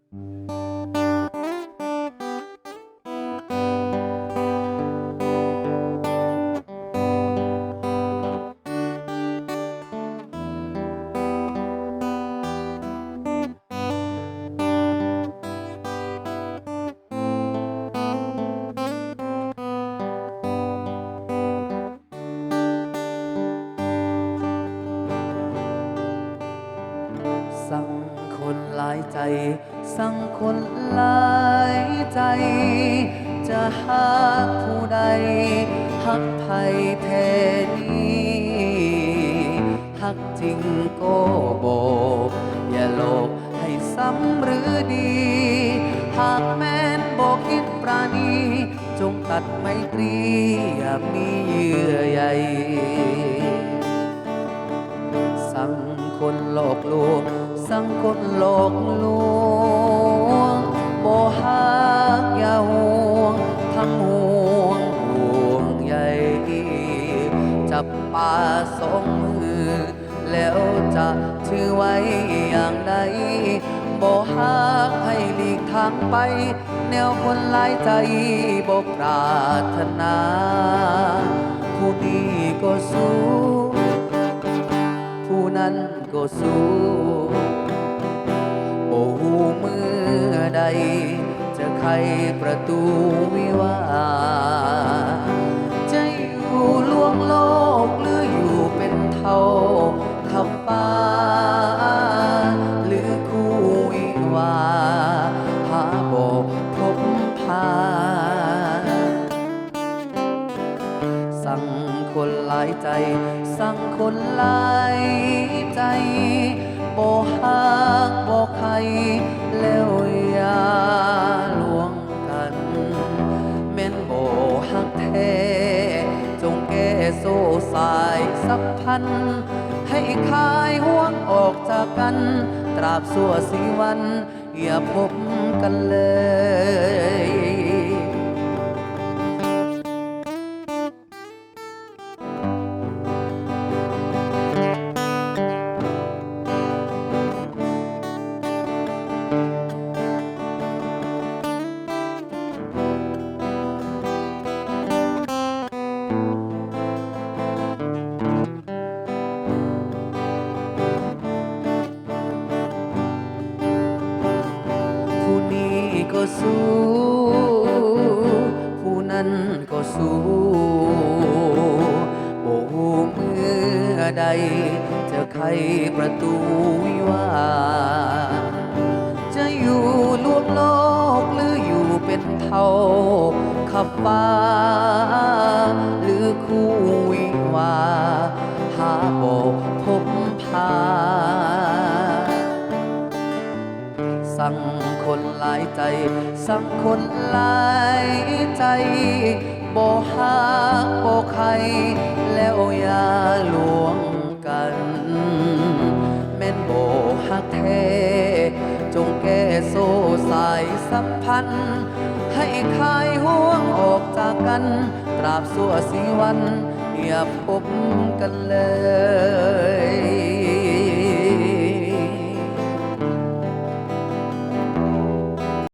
สั่งคนหลายใจสั่งคนหลายใจจะหาผู้ใดหักไทยแท้นี้หักจริงก็บอกอย่าโลภให้ซ้ำหรือดีหากแม้นบอกคิดปราณีจงตัดไมตรีอย่ามีเยื่อใยสั่งคนหลอกลวงสั่งคนหลอกลวงบ่ฮักอย่าห่วงทั้งห่วงใยจับปลาสองมือแล้วจะถือไว้อย่างใดบ่ฮักให้หลีกทางไปแนวคนหลายใจบ่ปรารถนาผู้นี้ก็สู้ผู้นั้นก็สู้โอ้เมื่อใดจะไขประตูวิวาจะอยู่ลวงโลกหรืออยู่เป็นเท่าขับฟ้าหรือคู่วิวาหาบอกพบพาสั่งคนหลายใจสั่งคนหลายใจบ่ฮักบ่ใครแล้วอย่าลวงกันแม่นบ่ฮักแท้จงแก้โซ่สายสัมพันธ์ให้คายห่วงออกจากกันตราบชั่วสีวันอย่าพบกันเลยก็สู้ผู้นั้นก็สู้โอ้เมื่อใดจะไขประตูวิวาจะอยู่ลวงโลกหรืออยู่เป็นเท่าขับฟ้าหรือคู่วิวาหาบอกพบพาสั่งคนหลายใจสั่งคนหลายใจบ่ฮักบ่ใครแล้วอย่าลวงกันแม่นบ่ฮักแท้จงแก้โซ่สายสัมพันธ์ให้คายห่วงออกจากกันตราบชั่วสีวันอย่าพบกันเลย